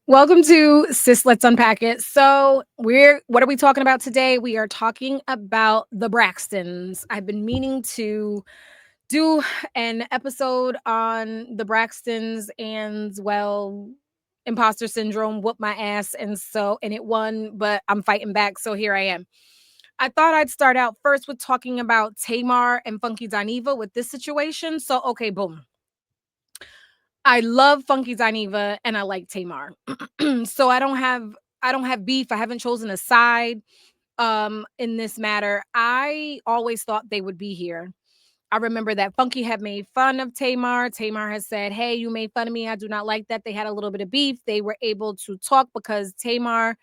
Welcome to Sis Let's Unpack It. What are we talking about today? We are talking about the Braxtons. I've been meaning to do an episode on the Braxtons and imposter syndrome whooped my ass and it won, but I'm fighting back, so here I am. I thought I'd start out first with talking about Tamar and Funky Dineva with this situation. So okay, boom. I love Funky Dineva and I like Tamar. So I don't have beef. I haven't chosen a side in this matter. I always thought they would be here. I remember that Funky had made fun of Tamar. Tamar has said, "Hey, you made fun of me. I do not like that." They had a little bit of beef. They were able to talk because Tamar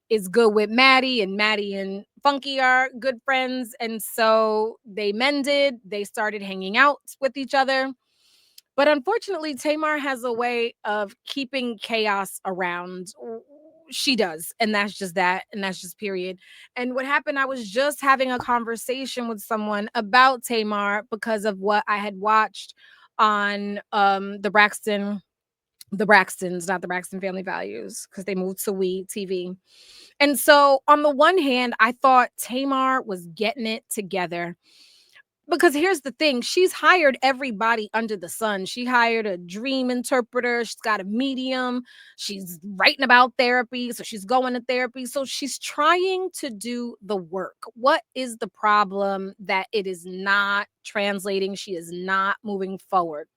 is good with Maddie, and Maddie and Funky are good friends. And so they mended. They started hanging out with each other. But unfortunately, Tamar has a way of keeping chaos around. She does. And that's just that. And that's just period. And what happened, I was just having a conversation with someone about Tamar because of what I had watched on the Braxtons, not the Braxton Family Values, because they moved to We TV. And so on the one hand, I thought Tamar was getting it together because here's the thing, she's hired everybody under the sun. She hired a dream interpreter, she's got a medium, she's writing about therapy, so she's going to therapy. So she's trying to do the work. What is the problem that it is not translating? She is not moving forward.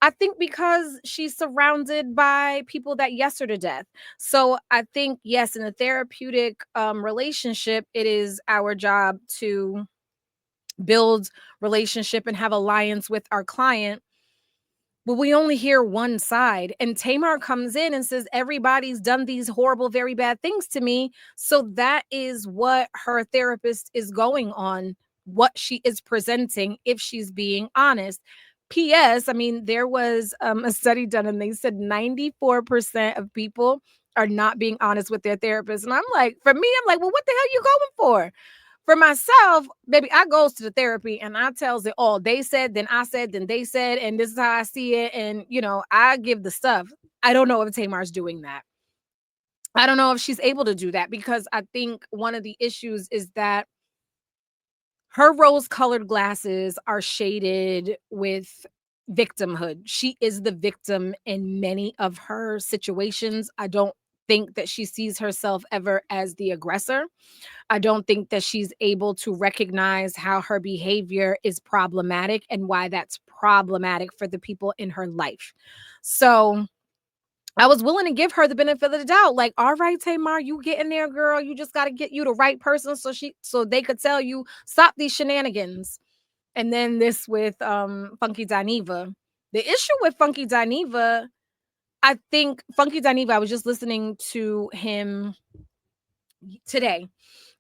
I think because she's surrounded by people that yes her to death. So I think, yes, in a therapeutic relationship, it is our job to build relationship and have alliance with our client, but we only hear one side. And Tamar comes in and says everybody's done these horrible, very bad things to me. So that is what her therapist is going on, what she is presenting, if she's being honest. P.S. I mean, there was a study done and they said 94% of people are not being honest with their therapist. And I'm like, for me, I'm like, well, what the hell are you going for? For myself, baby, I goes to the therapy and I tells it all. They said, then I said, then they said, and this is how I see it. And I give the stuff. I don't know if Tamar's doing that. I don't know if she's able to do that because I think one of the issues is that her rose-colored glasses are shaded with victimhood. She is the victim in many of her situations. I don't think that she sees herself ever as the aggressor. I don't think that she's able to recognize how her behavior is problematic and why that's problematic for the people in her life. So I was willing to give her the benefit of the doubt. Like, all right, Tamar, you get in there, girl. You just got to get you the right person so they could tell you stop these shenanigans. And then this with Funky Dineva. The issue with Funky Dineva, I think Funky Dineva, I was just listening to him today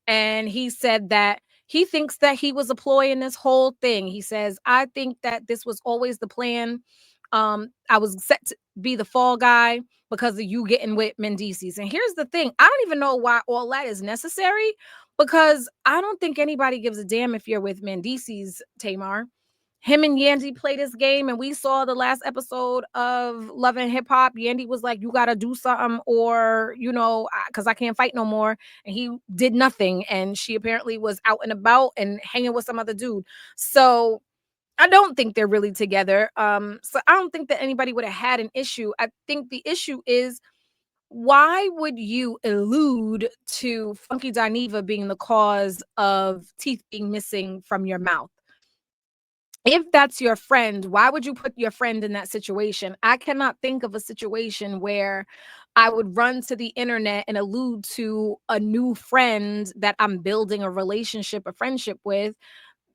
and he said that he thinks that he was a ploy in this whole thing. He says, I think that this was always the plan. I was set to be the fall guy because of you getting with Mendices. And here's the thing, I don't even know why all that is necessary because I don't think anybody gives a damn if you're with Mendices, Tamar. Him and Yandy play this game, and we saw the last episode of Love and Hip Hop. Yandy was like, "You gotta do something, or because I can't fight no more." And he did nothing, and she apparently was out and about and hanging with some other dude. So I don't think they're really together. So I don't think that anybody would have had an issue. I think the issue is why would you allude to Funky Dineva being the cause of teeth being missing from your mouth? If that's your friend, why would you put your friend in that situation? I cannot think of a situation where I would run to the internet and allude to a new friend that I'm building a relationship, a friendship with,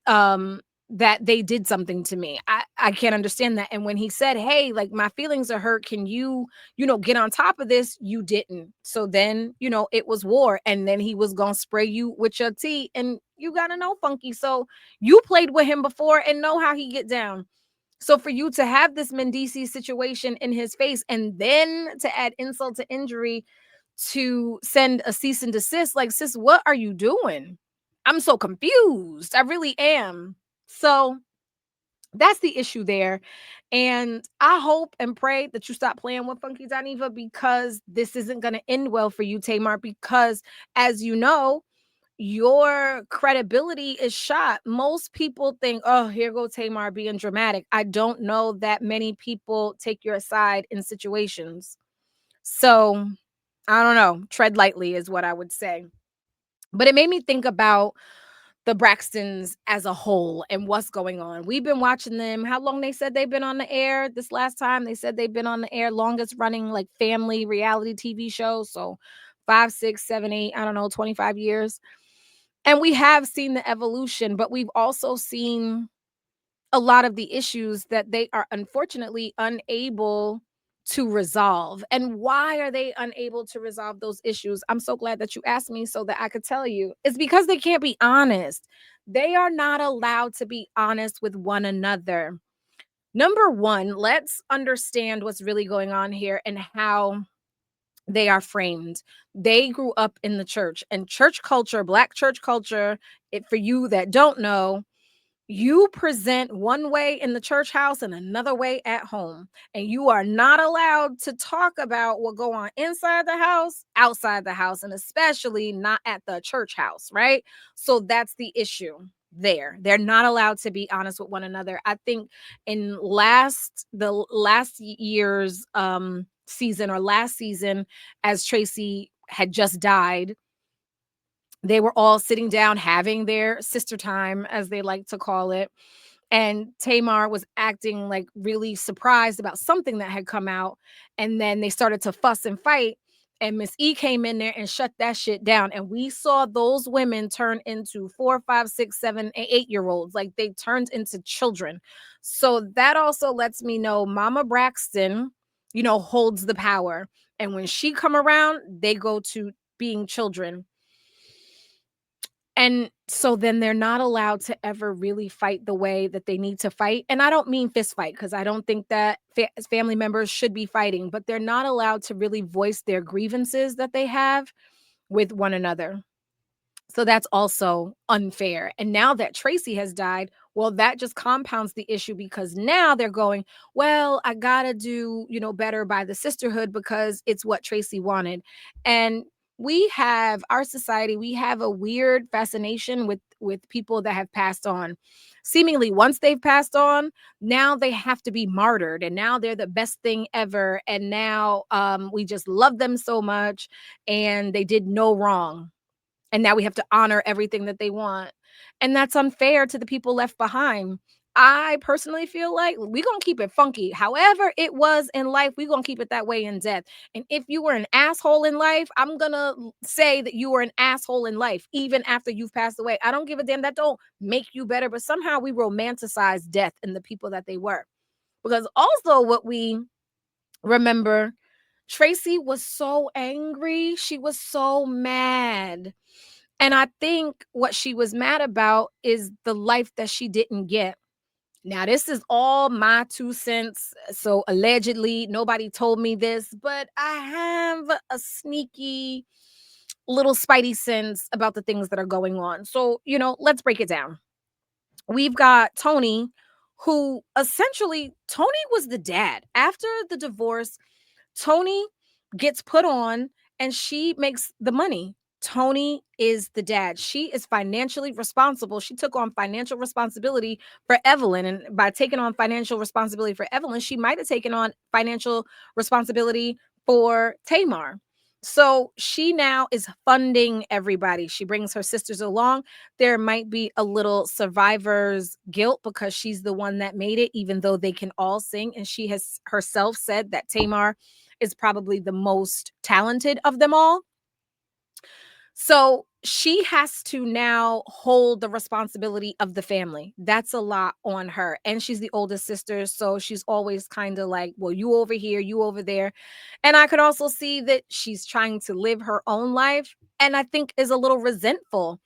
um that they did something to me. I can't understand that. And when he said, hey, like, my feelings are hurt, can you get on top of this, you didn't. So then it was war, and then he was gonna spray you with your tea, and you gotta know Funky. So you played with him before and know how he get down. So for you to have this Mendici situation in his face and then to add insult to injury, to send a cease and desist, like, sis, what are you doing? I'm so confused. I really am. So that's the issue there. And I hope and pray that you stop playing with Funky Dineva, because this isn't going to end well for you, Tamar, because as you know, your credibility is shot. Most people think, oh, here go Tamar being dramatic. I don't know that many people take your side in situations. So I don't know. Tread lightly is what I would say. But it made me think about the Braxtons as a whole and what's going on. We've been watching them. How long they said they've been on the air? This last time they said they've been on the air, longest running like family reality TV show. So 5, 6, 7, 8, I don't know, 25 years. And we have seen the evolution, but we've also seen a lot of the issues that they are unfortunately unable to resolve. And why are they unable to resolve those issues? I'm so glad that you asked me so that I could tell you. It's because they can't be honest. They are not allowed to be honest with one another. Number one, let's understand what's really going on here and how they are framed. They grew up in the church, and church culture, black church culture, it, for you that don't know, you present one way in the church house and another way at home, and you are not allowed to talk about what go on inside the house, outside the house, and especially not at the church house, right? So that's the issue there. They're not allowed to be honest with one another. I think in last year's season, or last season, as Tracy had just died, they were all sitting down having their sister time, as they like to call it. And Tamar was acting like really surprised about something that had come out. And then they started to fuss and fight. And Miss E came in there and shut that shit down. And we saw those women turn into 4, 5, 6, 7, 8 year olds. Like they turned into children. So that also lets me know Mama Braxton, holds the power. And when she come around, they go to being children. And so then they're not allowed to ever really fight the way that they need to fight. And I don't mean fist fight, because I don't think that family members should be fighting, but they're not allowed to really voice their grievances that they have with one another. So that's also unfair. And now that Tracy has died, well, that just compounds the issue, because now they're going, well, I gotta do, better by the sisterhood because it's what Tracy wanted. And we have our society, we have a weird fascination with people that have passed on. Seemingly once they've passed on, now they have to be martyred, and now they're the best thing ever. And now we just love them so much, and they did no wrong, and now we have to honor everything that they want. And that's unfair to the people left behind. I personally feel like we're going to keep it funky. However, it was in life, we're going to keep it that way in death. And if you were an asshole in life, I'm going to say that you were an asshole in life, even after you've passed away. I don't give a damn. That don't make you better. But somehow we romanticize death and the people that they were. Because also, what we remember, Tracy was so angry. She was so mad. And I think what she was mad about is the life that she didn't get. Now, this is all my 2 cents. So, allegedly, nobody told me this, but I have a sneaky little spidey sense about the things that are going on. So, let's break it down. We've got Toni, who essentially, Toni was the dad. After the divorce, Toni gets put on and she makes the money. Toni is the dad. She is financially responsible. She took on financial responsibility for Evelyn. And by taking on financial responsibility for Evelyn, she might have taken on financial responsibility for Tamar. So she now is funding everybody. She brings her sisters along. There might be a little survivor's guilt because she's the one that made it, even though they can all sing. And she has herself said that Tamar is probably the most talented of them all. So she has to now hold the responsibility of the family. That's a lot on her. And she's the oldest sister. So she's always kind of like, well, you over here, you over there. And I could also see that she's trying to live her own life, and I think is a little resentful.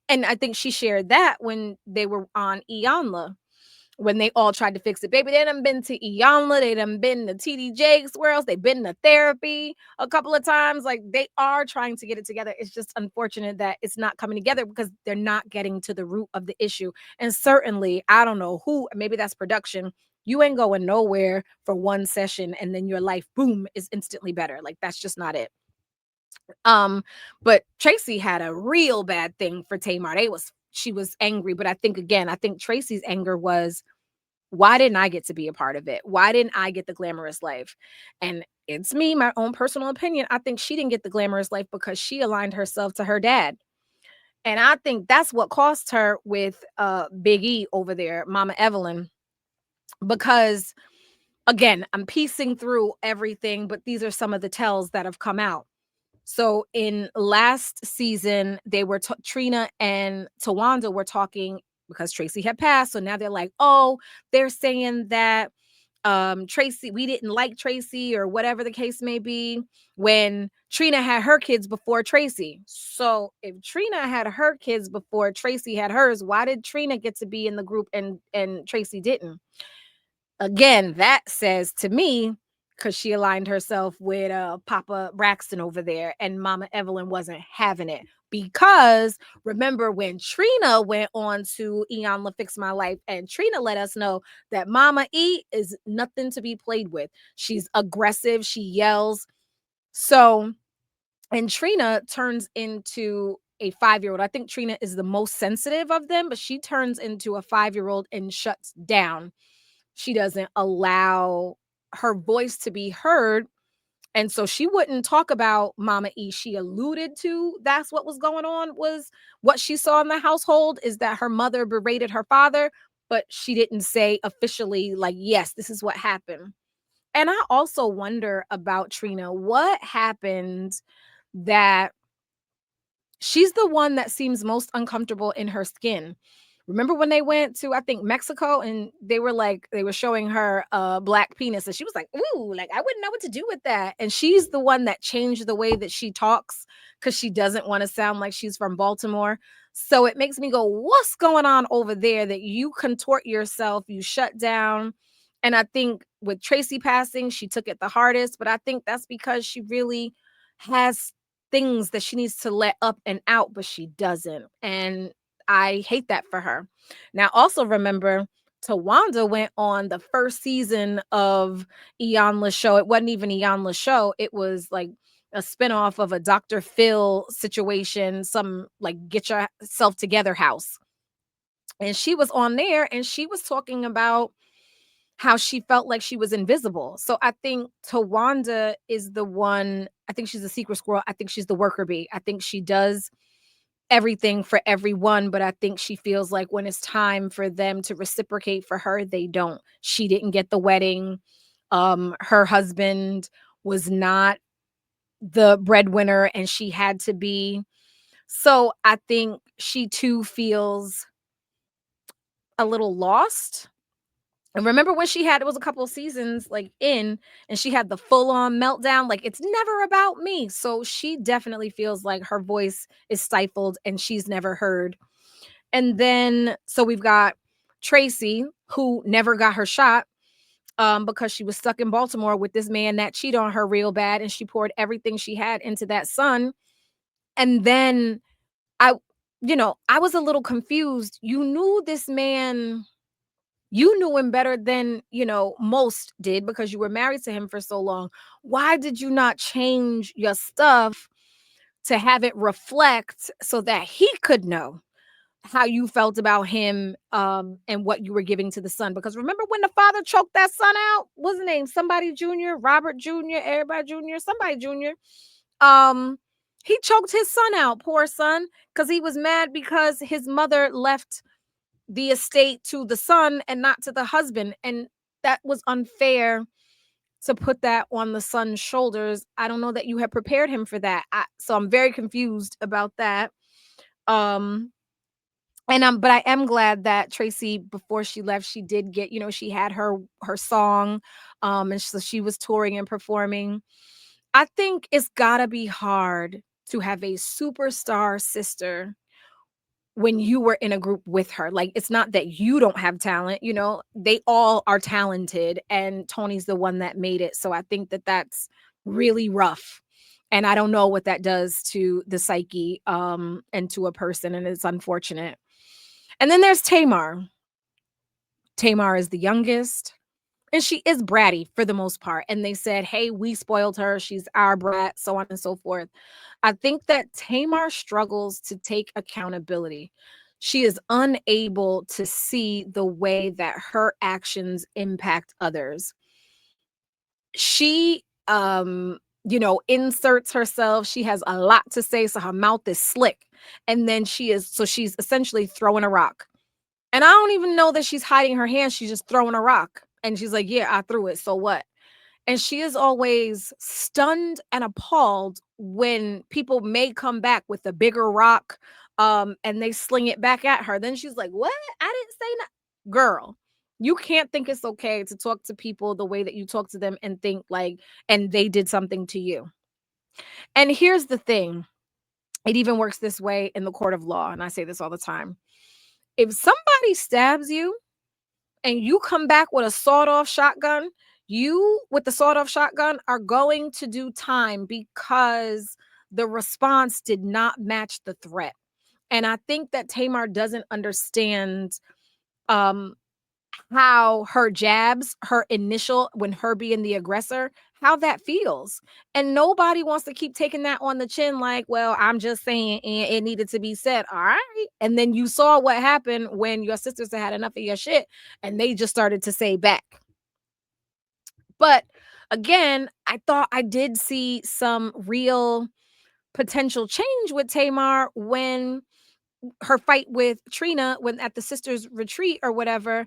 And I think she shared that when they were on Iyanla, when they all tried to fix it. Baby, they done been to Iyanla, they done been to TD Jakes, where else? They've been to therapy a couple of times. Like, they are trying to get it together. It's just unfortunate that it's not coming together because they're not getting to the root of the issue. And certainly, I don't know who, maybe that's production, You ain't going nowhere for one session and then your life, boom, is instantly better. Like that's just not it. Um, but Tracy had a real bad thing for Tamar. She was angry, but I think again, I think Tracy's anger was, why didn't I get to be a part of it? Why didn't I get the glamorous life? And it's me, my own personal opinion. I think she didn't get the glamorous life because she aligned herself to her dad. And I think that's what cost her with Big E over there, Mama Evelyn, because again, I'm piecing through everything, but these are some of the tells that have come out. So in last season, Trina and Towanda were talking because Tracy had passed. So now they're like, oh, they're saying that Tracy, we didn't like Tracy or whatever the case may be, when Trina had her kids before Tracy. So if Trina had her kids before Tracy had hers, why did Trina get to be in the group and Tracy didn't? Again, that says to me, because she aligned herself with Papa Braxton over there, and Mama Evelyn wasn't having it. Because remember when Trina went on to Eon La Fix My Life, and Trina let us know that Mama E is nothing to be played with. She's aggressive, she yells. So, and Trina turns into a 5-year-old. I think Trina is the most sensitive of them, but she turns into a 5-year-old and shuts down. She doesn't allow her voice to be heard. And so she wouldn't talk about Mama E. She alluded to that's what was going on, was what she saw in the household is that her mother berated her father, but she didn't say officially, like, yes, this is what happened. And I also wonder about Trina. What happened that she's the one that seems most uncomfortable in her skin? Remember when they went to, I think, Mexico, and they were showing her a black penis, and she was like, "Ooh, like I wouldn't know what to do with that." And she's the one that changed the way that she talks because she doesn't want to sound like she's from Baltimore. So it makes me go, "What's going on over there that you contort yourself, you shut down?" And I think with Tracy passing, she took it the hardest, but I think that's because she really has things that she needs to let up and out, but she doesn't. And I hate that for her. Now, also remember, Towanda went on the first season of Iyanla's show. It wasn't even Iyanla's show. It was like a spinoff of a Dr. Phil situation, some like get yourself together house. And she was on there and she was talking about how she felt like she was invisible. So I think Towanda is the one, I think she's a secret squirrel. I think she's the worker bee. I think she does everything for everyone, but I think she feels like when it's time for them to reciprocate for her, they don't. She didn't get the wedding. Her husband was not the breadwinner and she had to be. So I think she too feels a little lost. And remember when she had, it was a couple of seasons like in, and she had the full on meltdown, like it's never about me. So she definitely feels like her voice is stifled and she's never heard. And then so we've got Tracy, who never got her shot because she was stuck in Baltimore with this man that cheated on her real bad, and she poured everything she had into that son. And then I, I was a little confused. You knew this man, you knew him better than, most did because you were married to him for so long. Why did you not change your stuff to have it reflect so that he could know how you felt about him, and what you were giving to the son? Because remember when the father choked that son out? What's his name? Somebody Jr., Robert Jr., everybody Jr., somebody Jr. Um, he choked his son out, poor son, because he was mad because his mother left the estate to the son and not to the husband. And that was unfair to put that on the son's shoulders. I don't know that you had prepared him for that. So I'm very confused about that. Um, but I am glad that Tracy, before she left, she did get, she had her song, and so she was touring and performing. I think it's gotta be hard to have a superstar sister when you were in a group with her. Like, it's not that you don't have talent, they all are talented, and Tony's the one that made it. So I think that that's really rough. And I don't know what that does to the psyche, and to a person, and it's unfortunate. And then there's Tamar. Tamar is the youngest. And she is bratty for the most part. And they said, hey, we spoiled her. She's our brat, so on and so forth. I think that Tamar struggles to take accountability. She is unable to see the way that her actions impact others. She, inserts herself. She has a lot to say, so her mouth is slick. And then she's essentially throwing a rock. And I don't even know that she's hiding her hand. She's just throwing a rock. And she's like, yeah, I threw it. So what? And she is always stunned and appalled when people may come back with a bigger rock, and they sling it back at her. Then she's like, what? I didn't say that. Girl, you can't think it's okay to talk to people the way that you talk to them and think like, and they did something to you. And here's the thing, it even works this way in the court of law. And I say this all the time. If somebody stabs you, and you come back with a sawed-off shotgun, you with the sawed-off shotgun are going to do time because the response did not match the threat. And I think that Tamar doesn't understand um how her jabs, her initial when her being the aggressor, how that feels. And nobody wants to keep taking that on the chin like, well, I'm just saying and it needed to be said. All right. And then you saw what happened when your sisters had enough of your shit and they just started to say back. But again, I thought I did see some real potential change with Tamar when her fight with Trina when at the sisters retreat or whatever,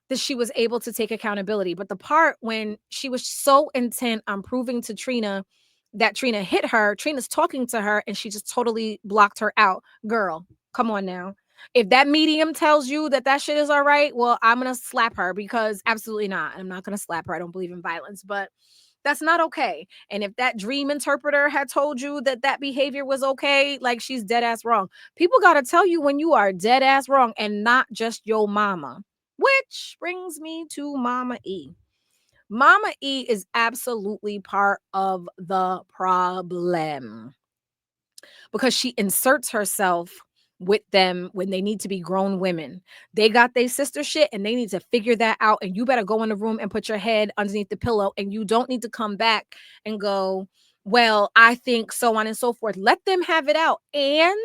that she was able to take accountability. But the part when she was so intent on proving to Trina that Trina hit her, Trina's talking to her and she just totally blocked her out. Girl, come on now. If that medium tells you that that shit is all right, well, I'm going to slap her because absolutely not. I'm not going to slap her. I don't believe in violence, but that's not okay. And if that dream interpreter had told you that that behavior was okay, like she's dead ass wrong. People got to tell you when you are dead ass wrong and not just your mama. Which brings me to Mama E. Mama E is absolutely part of the problem because she inserts herself with them when they need to be grown women. They got their sister shit and they need to figure that out. And you better go in the room and put your head underneath the pillow. And you don't need to come back and go, well, I think so on and so forth. Let them have it out and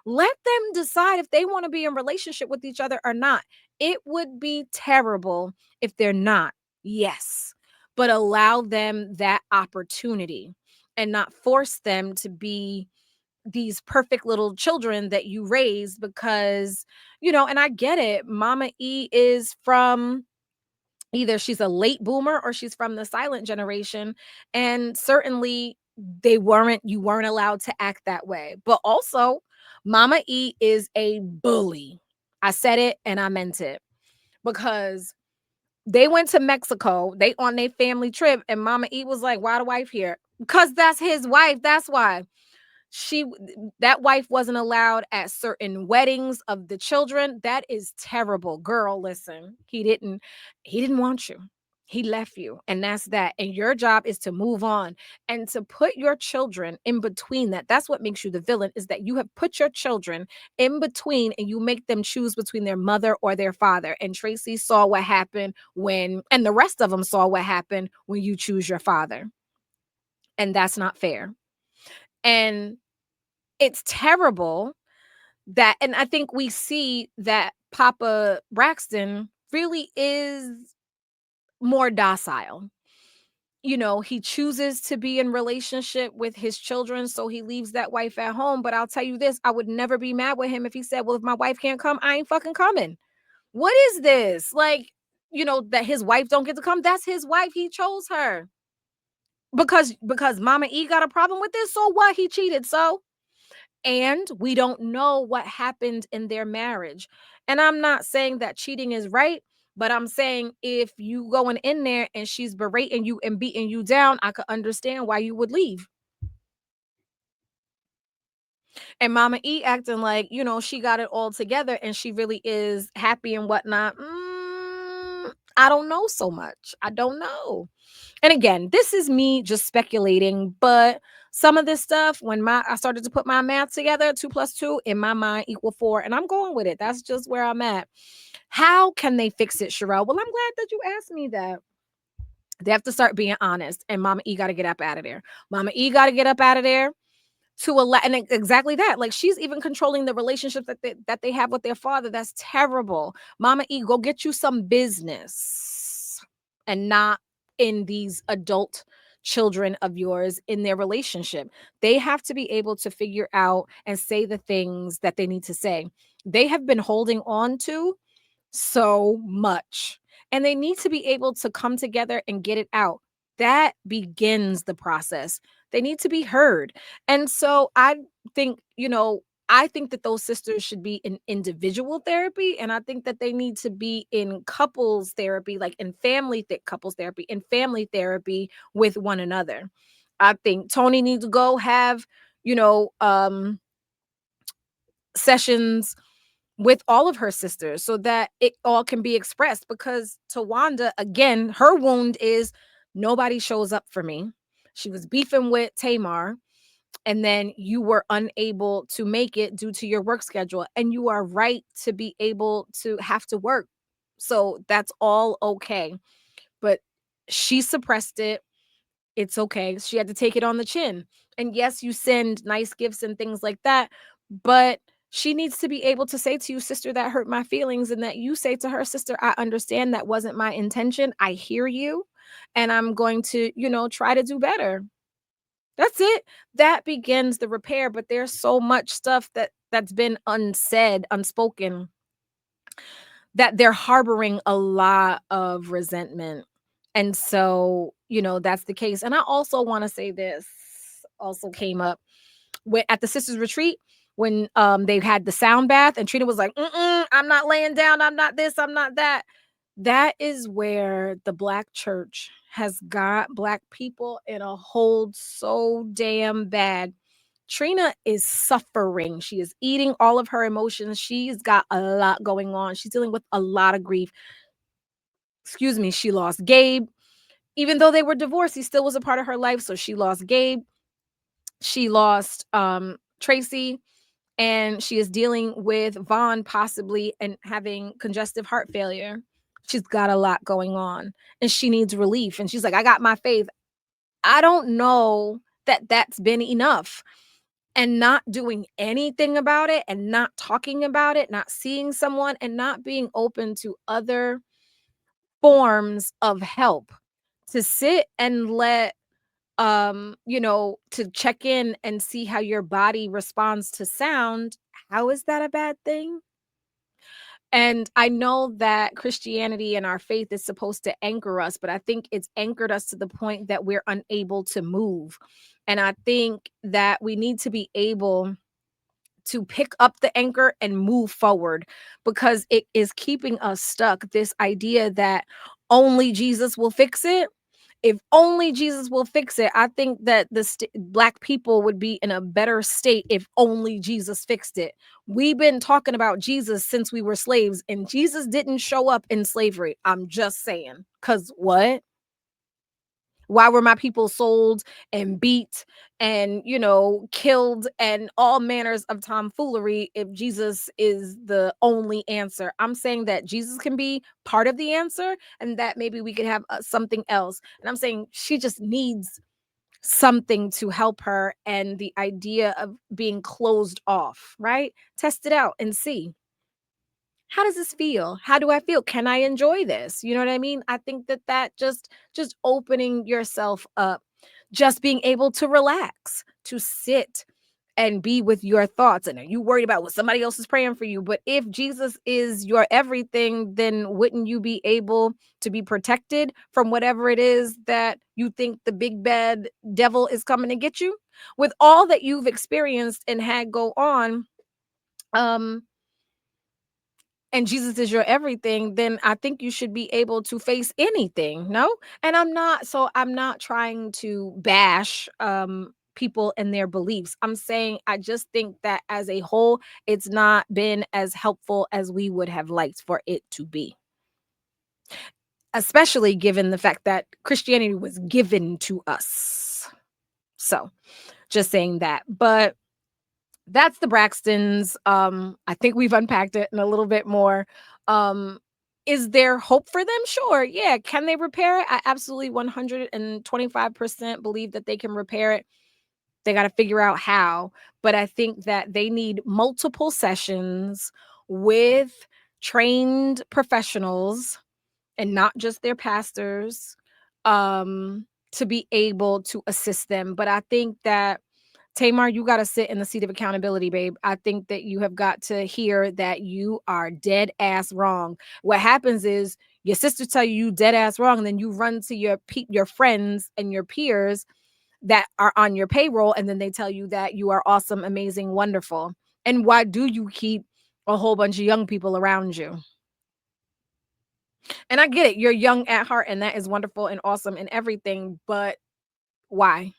let them decide if they want to be in relationship with each other or not. It would be terrible if they're not. Yes. But allow them that opportunity and not force them to be these perfect little children that you raise because, and I get it. Mama E is from either she's a late boomer or she's from the silent generation. And certainly you weren't allowed to act that way. But also, Mama E is a bully. I said it and I meant it because they went to Mexico, they on their family trip, and Mama E was like, why the wife here? Because that's his wife. That's why she that wife wasn't allowed at certain weddings of the children. That is terrible. Girl, listen, he didn't want you. He left you, and that's that. And your job is to move on and to put your children in between that. That's what makes you the villain, is that you have put your children in between and you make them choose between their mother or their father. And Tracy saw what happened and the rest of them saw what happened when you choose your father. And that's not fair. And it's terrible that, and I think we see that Papa Braxton really is more docile. He chooses to be in relationship with his children, so he leaves that wife at home. But I'll tell you this, I would never be mad with him if he said, well, if my wife can't come, I ain't fucking coming. What is this? Like, that his wife don't get to come. That's his wife. He chose her. Because Mama E got a problem with this. So what? He cheated. So and we don't know what happened in their marriage. And I'm not saying that cheating is right, but I'm saying if you going in there and she's berating you and beating you down, I could understand why you would leave. And Mama E acting like, she got it all together and she really is happy and whatnot. I don't know so much. I don't know. And again, this is me just speculating, but some of this stuff, when I started to put my math together, 2 plus 2 in my mind equal 4, and I'm going with it. That's just where I'm at. How can they fix it, Sherelle? Well, I'm glad that you asked me that. They have to start being honest, and Mama E got to get up out of there. Mama E got to get up out of there to allow, and exactly that. Like, she's even controlling the relationship that they have with their father. That's terrible. Mama E, go get you some business, and not in these adult children of yours in their relationship. They have to be able to figure out and say the things that they need to say. They have been holding on to so much. And they need to be able to come together and get it out. That begins the process. They need to be heard. And so think, I think that those sisters should be in individual therapy. And I think that they need to be in couples therapy, like in couples therapy, and family therapy with one another. I think Toni needs to go have, you know, sessions with all of her sisters so that it all can be expressed, because Towanda, again, her wound is nobody shows up for me. She was beefing with Tamar, and then you were unable to make it due to your work schedule, and you are right to be able to have to work. So that's all okay. But she suppressed it. It's okay. She had to take it on the chin. And yes, you send nice gifts and things like that, but she needs to be able to say to you, sister, that hurt my feelings, and that you say to her, sister, I understand that wasn't my intention. I hear you, and I'm going to, try to do better. That's it. That begins the repair, but there's so much stuff that's been unsaid, unspoken, that they're harboring a lot of resentment. And so, that's the case. And I also want to say this also came up at the sisters retreat when they had the sound bath, and Trina was like, I'm not laying down, I'm not this, I'm not that. That is where the Black church has got Black people in a hold so damn bad. Trina is suffering. She is eating all of her emotions. She's got a lot going on. She's dealing with a lot of grief. Excuse me. She lost Gabe. Even though they were divorced, he still was a part of her life. So she lost Gabe. She lost Tracy. And she is dealing with Vaughn possibly and having congestive heart failure. She's got a lot going on, and she needs relief. And she's like, I got my faith. I don't know that that's been enough. And not doing anything about it, and not talking about it, not seeing someone, and not being open to other forms of help, to sit and let to check in and see how your body responds to sound. How is that a bad thing? And I know that Christianity and our faith is supposed to anchor us, but I think it's anchored us to the point that we're unable to move. And I think that we need to be able to pick up the anchor and move forward, because it is keeping us stuck. This idea that only Jesus will fix it. If only Jesus will fix it, I think that Black people would be in a better state if only Jesus fixed it. We've been talking about Jesus since we were slaves, and Jesus didn't show up in slavery. I'm just saying. Because what? Why were my people sold and beat and, killed and all manners of tomfoolery if Jesus is the only answer? I'm saying that Jesus can be part of the answer, and that maybe we could have something else. And I'm saying she just needs something to help her, and the idea of being closed off, right? Test it out and see. How does this feel? How do I feel? Can I enjoy this? You know what I mean? I think that just opening yourself up, just being able to relax, to sit and be with your thoughts. And are you worried about what somebody else is praying for you? But if Jesus is your everything, then wouldn't you be able to be protected from whatever it is that you think the big bad devil is coming to get you? With all that you've experienced and had go on, um and Jesus is your everything, then I think you should be able to face anything, no? And I'm not trying to bash people and their beliefs. I'm saying I just think that as a whole, it's not been as helpful as we would have liked for it to be. Especially given the fact that Christianity was given to us. So, just saying that. But that's the Braxtons. I think we've unpacked it in a little bit more. Um Is there hope for them? Sure. Yeah. Can they repair it? I absolutely 125% believe that they can repair it. They got to figure out how. But I think that they need multiple sessions with trained professionals and not just their pastors, to be able to assist them. But I think that Tamar, you got to sit in the seat of accountability, babe. I think that you have got to hear that you are dead ass wrong. What happens is your sister tell you dead ass wrong, and then you run to your friends and your peers that are on your payroll, and then they tell you that you are awesome, amazing, wonderful. And why do you keep a whole bunch of young people around you? And I get it, you're young at heart, and that is wonderful and awesome and everything, but why?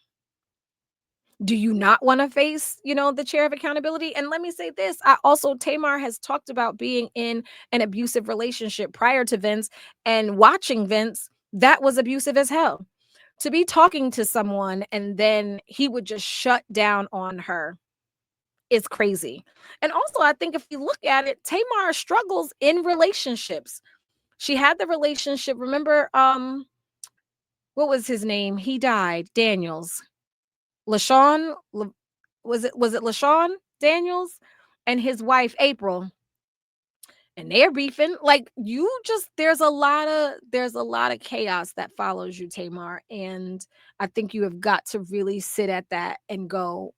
Do you not want to face, the chair of accountability? And let me say this, I also Tamar has talked about being in an abusive relationship prior to Vince, and watching Vince, that was abusive as hell. To be talking to someone and then he would just shut down on her is crazy. And also, I think if you look at it, Tamar struggles in relationships. She had the relationship, remember, what was his name? He died, Daniels. LaShawn, was it LaShawn Daniels and his wife April, and they're beefing. Like, you just there's a lot of chaos that follows you, Tamar, and I think you have got to really sit at that and go,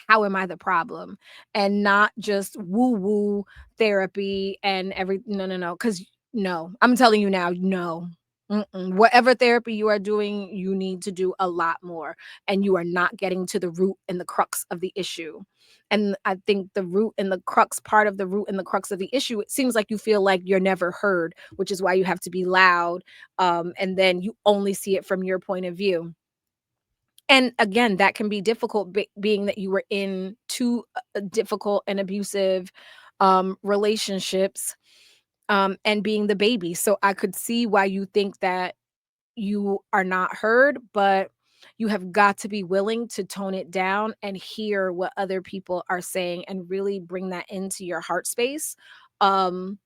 how am I the problem? And not just woo woo therapy and every no, no, no. Cause no, I'm telling you now, no. Mm-mm. Whatever therapy you are doing, you need to do a lot more. And you are not getting to the root and the crux of the issue. And I think the root and the crux, part of the root and the crux of the issue, it seems like you feel like you're never heard, which is why you have to be loud. And then you only see it from your point of view. And again, that can be difficult, being that you were in two difficult and abusive relationships, and being the baby. So I could see why you think that you are not heard, but you have got to be willing to tone it down and hear what other people are saying and really bring that into your heart space. Um,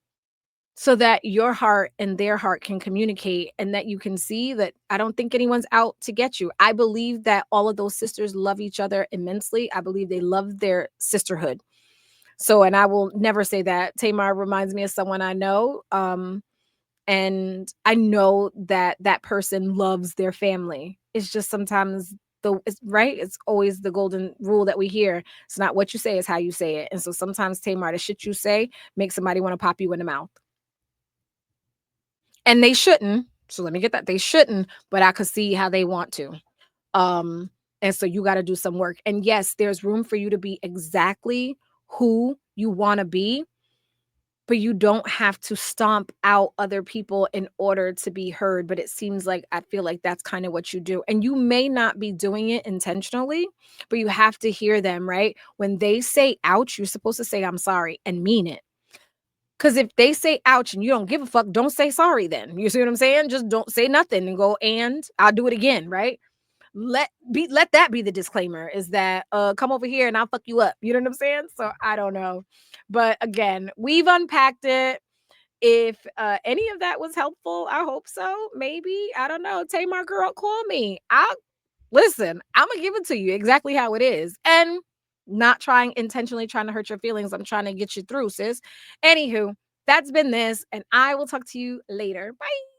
so that your heart and their heart can communicate, and that you can see that I don't think anyone's out to get you. I believe that all of those sisters love each other immensely. I believe they love their sisterhood. So, and I will never say that. Tamar reminds me of someone I know. And I know that that person loves their family. It's just sometimes it's right. It's always the golden rule that we hear. It's not what you say, it's how you say it. And so sometimes, Tamar, the shit you say makes somebody want to pop you in the mouth. And they shouldn't. So let me get that. They shouldn't, but I could see how they want to. Um, and so you got to do some work. And yes, there's room for you to be exactly who you want to be, but you don't have to stomp out other people in order to be heard. But it seems like I feel like that's kind of what you do. And you may not be doing it intentionally, but you have to hear them, right? When they say ouch, you're supposed to say I'm sorry and mean it. Because if they say ouch and you don't give a fuck, don't say sorry then. You see what I'm saying? Just don't say nothing and go, and I'll do it again, right? Let that be the disclaimer, is that come over here and I'll fuck you up. You know what I'm saying? So I don't know. But again, we've unpacked it. If any of that was helpful, I hope so. Maybe. I don't know. Tamar, girl, call me. I'll listen. I'm gonna give it to you exactly how it is. And not intentionally trying to hurt your feelings. I'm trying to get you through, sis. Anywho, that's been this, and I will talk to you later. Bye.